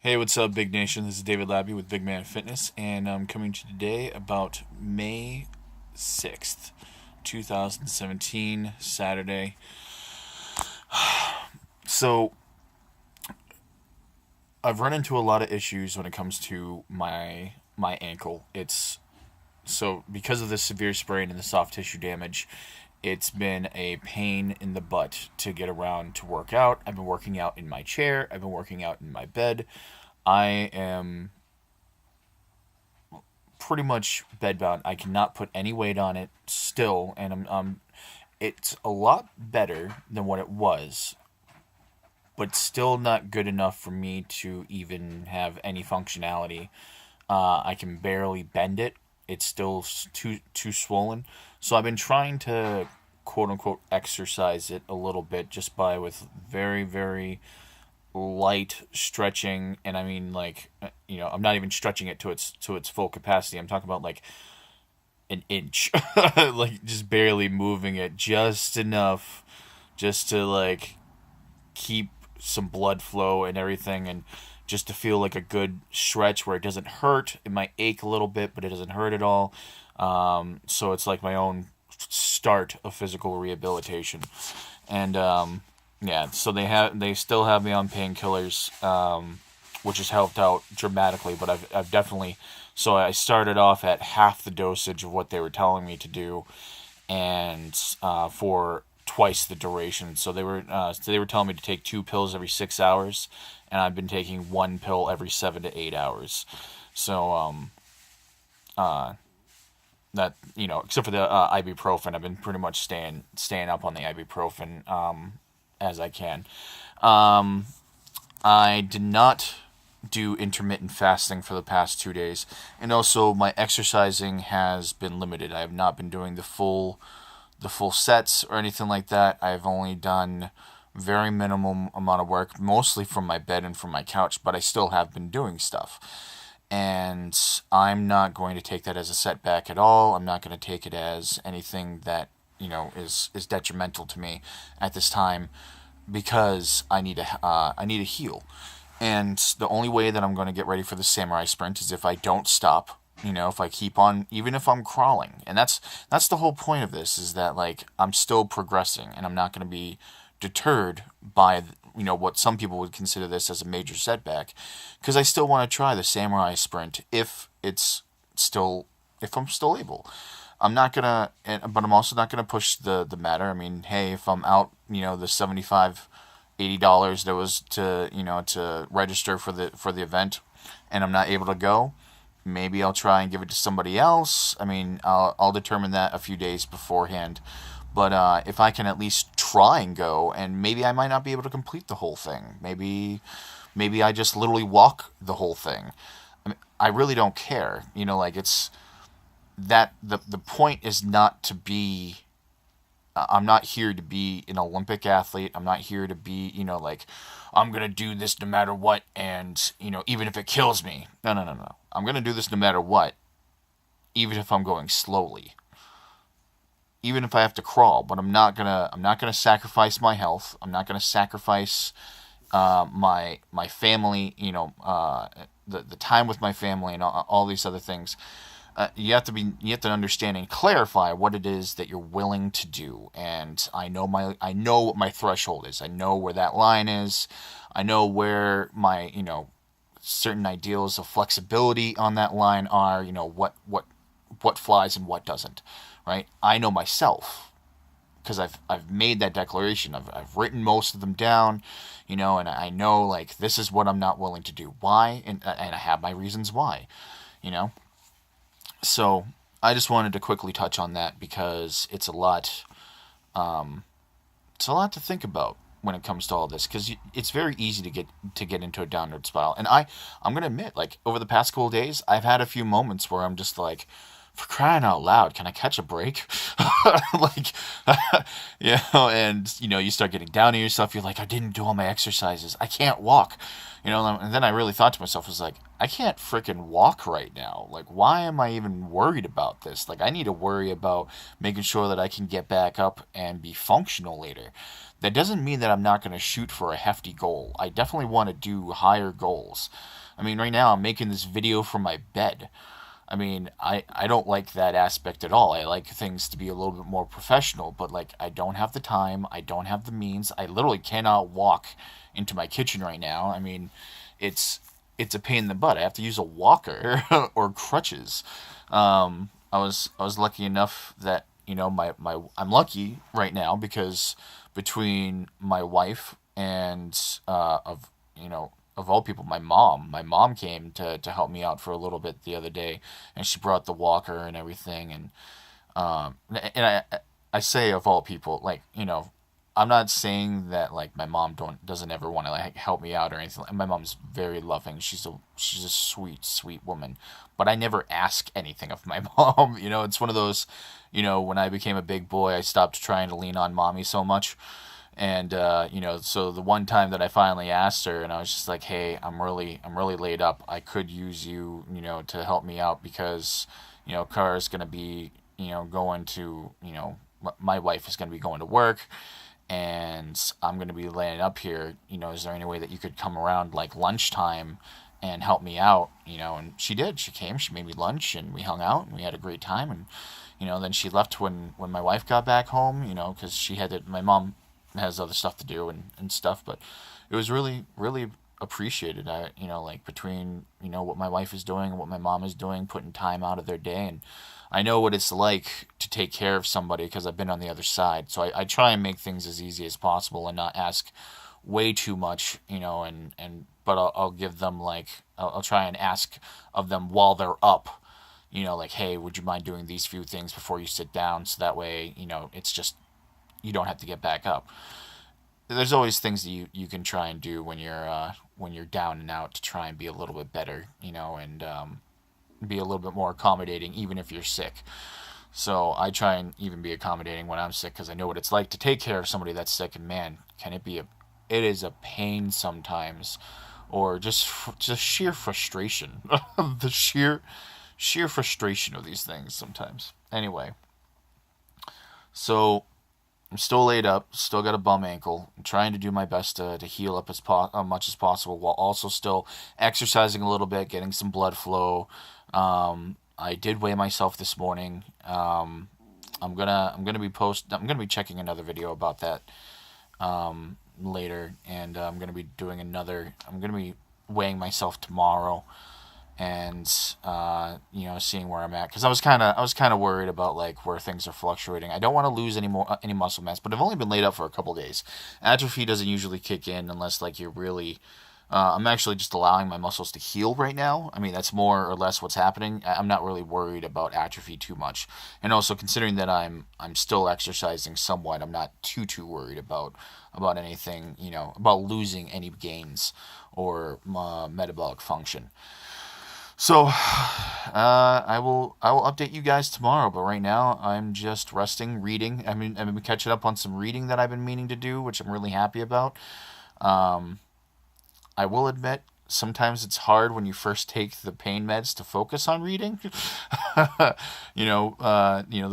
Hey, what's up, Big Nation? This is David Labby with Big Man Fitness, and I'm coming to you today about May 6th, 2017, Saturday. So, I've run into a lot of issues when it comes to my ankle. Because of the severe sprain and the soft tissue damage, it's been a pain in the butt to get around to work out. I've been working out in my chair, I've been working out in my bed. I am pretty much bedbound. I cannot put any weight on it still, and it's a lot better than what it was, but still not good enough for me to even have any functionality. I can barely bend it. It's still too swollen. So I've been trying to quote unquote exercise it a little bit just by with very light stretching, and I mean like I'm not even stretching it to its full capacity. I'm talking about like an inch, like just barely moving it just enough, just to like keep some blood flow and everything, and just to feel like a good stretch where it doesn't hurt. It might ache a little bit, but it doesn't hurt at all. So it's like my own start of physical rehabilitation, and yeah. So they still have me on painkillers, which has helped out dramatically. But I've definitely, so I started off at half the dosage of what they were telling me to do, and for twice the duration. So they were telling me to take 2 pills every 6 hours, and I've been taking 1 pill every 7 to 8 hours. So that except for the ibuprofen, I've been pretty much staying up on the ibuprofen as I can. I did not do intermittent fasting for the past 2 days, and also my exercising has been limited. I have not been doing the full sets or anything like that. I've only done very minimum amount of work, mostly from my bed and from my couch, but I still have been doing stuff. And I'm not going to take that as a setback at all. I'm not going to take it as anything that, is detrimental to me at this time, because I need to heal. And the only way that I'm going to get ready for the samurai sprint is if I don't stop. If I keep on, even if I'm crawling, and that's the whole point of this, is that like I'm still progressing, and I'm not going to be deterred by what some people would consider this as a major setback, because I still want to try the samurai sprint if I'm still able. I'm not gonna, but I'm also not gonna push the matter. I mean, hey, if I'm out, the 75, $80 that was to register for the event, and I'm not able to go, maybe I'll try and give it to somebody else. I mean, I'll determine that a few days beforehand. But if I can at least try and go, and maybe I might not be able to complete the whole thing. Maybe I just literally walk the whole thing. I mean, I really don't care. Like it's that the point is not to be. I'm not here to be an Olympic athlete. I'm not here to be, like, I'm going to do this no matter what, and, even if it kills me. No. I'm going to do this no matter what, even if I'm going slowly. Even if I have to crawl, but I'm not gonna sacrifice my health. I'm not gonna sacrifice my family. The time with my family and all these other things. You have to understand and clarify what it is that you're willing to do. And I know what my threshold is. I know where that line is. I know where my certain ideals of flexibility on that line are. What flies and what doesn't, right? I know myself, because I've made that declaration. I've written most of them down, and I know like this is what I'm not willing to do. Why? And I have my reasons why, you know. So I just wanted to quickly touch on that, because it's a lot. It's a lot to think about when it comes to all this, because it's very easy to get into a downward spiral. And I'm gonna admit, like over the past couple of days, I've had a few moments where I'm just like, for crying out loud, can I catch a break? Like, and you start getting down on yourself. You're like, I didn't do all my exercises. I can't walk. And then I really thought to myself, I was like, I can't freaking walk right now. Like, why am I even worried about this? Like, I need to worry about making sure that I can get back up and be functional later. That doesn't mean that I'm not going to shoot for a hefty goal. I definitely want to do higher goals. I mean, right now I'm making this video from my bed. I mean, I don't like that aspect at all. I like things to be a little bit more professional, but like I don't have the time, I don't have the means. I literally cannot walk into my kitchen right now. I mean, it's it's a pain in the butt. I have to use a walker or crutches. I was lucky enough that my I'm lucky right now because between my wife and of all people, my mom came to help me out for a little bit the other day, and she brought the walker and everything, and I say of all people, like, I'm not saying that like my mom doesn't ever want to like help me out or anything. My mom's very loving. She's a sweet sweet woman, but I never ask anything of my mom. It's one of those. When I became a big boy, I stopped trying to lean on mommy so much. And so the one time that I finally asked her, and I was just like, "Hey, I'm really laid up. I could use you, to help me out because, Car is gonna be, going to, my wife is gonna be going to work, and I'm gonna be laying up here. Is there any way that you could come around like lunchtime and help me out?" And she did. She came. She made me lunch, and we hung out, and we had a great time. And then she left when my wife got back home. Because she had to. My mom has other stuff to do and stuff, but it was really really appreciated. Like between what my wife is doing and what my mom is doing, putting time out of their day, and I know what it's like to take care of somebody because I've been on the other side. So I try and make things as easy as possible and not ask way too much, but I'll give them like I'll try and ask of them while they're up. Like, hey, would you mind doing these few things before you sit down? So that way, it's just you don't have to get back up. There's always things that you can try and do when you're down and out to try and be a little bit better, and be a little bit more accommodating, even if you're sick. So I try and even be accommodating when I'm sick because I know what it's like to take care of somebody that's sick. And man, it is a pain sometimes, or just sheer frustration, the sheer frustration of these things sometimes. Anyway, so I'm still laid up, still got a bum ankle. I'm trying to do my best to heal up as much as possible while also still exercising a little bit, getting some blood flow. I did weigh myself this morning. I'm gonna be checking another video about that later, and I'm gonna be weighing myself tomorrow, and seeing where I'm at because I was kind of worried about like where things are fluctuating. I don't want to lose any muscle mass, but I've only been laid up for a couple days. Atrophy doesn't usually kick in unless like you're really. I'm actually just allowing my muscles to heal right now. I mean, that's more or less what's happening. I'm not really worried about atrophy too much, and also considering that I'm still exercising somewhat, I'm not too worried about anything. About losing any gains or metabolic function. So, I will update you guys tomorrow. But right now, I'm just resting, reading. I mean, I've been catching up on some reading that I've been meaning to do, which I'm really happy about. Um, I will admit, sometimes it's hard when you first take the pain meds to focus on reading. The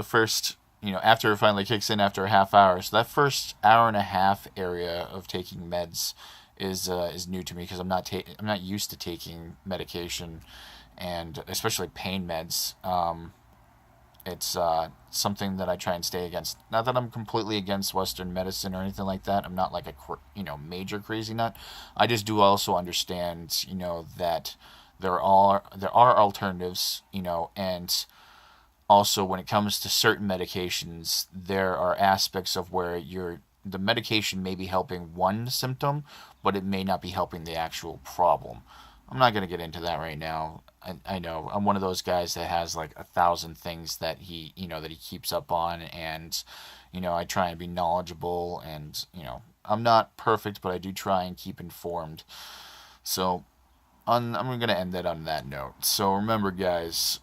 first, after it finally kicks in after a half hour. So that first hour and a half area of taking meds is new to me because I'm not used to taking medication, and especially pain meds. It's something that I try and stay against. Not that I'm completely against Western medicine or anything like that. I'm not like a major crazy nut. I just do also understand that there are alternatives, and also when it comes to certain medications, there are aspects of where the medication may be helping one symptom, but it may not be helping the actual problem. I'm not going to get into that right now. I know I'm one of those guys that has like 1,000 things that he keeps up on, and I try and be knowledgeable, and I'm not perfect, but I do try and keep informed. So I'm going to end that on that note. So remember, guys,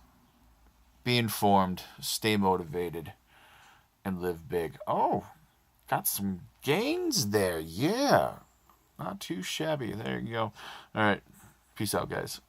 be informed, stay motivated, and live big. Oh, got some gains there. Yeah. Not too shabby. There you go. All right. Peace out, guys.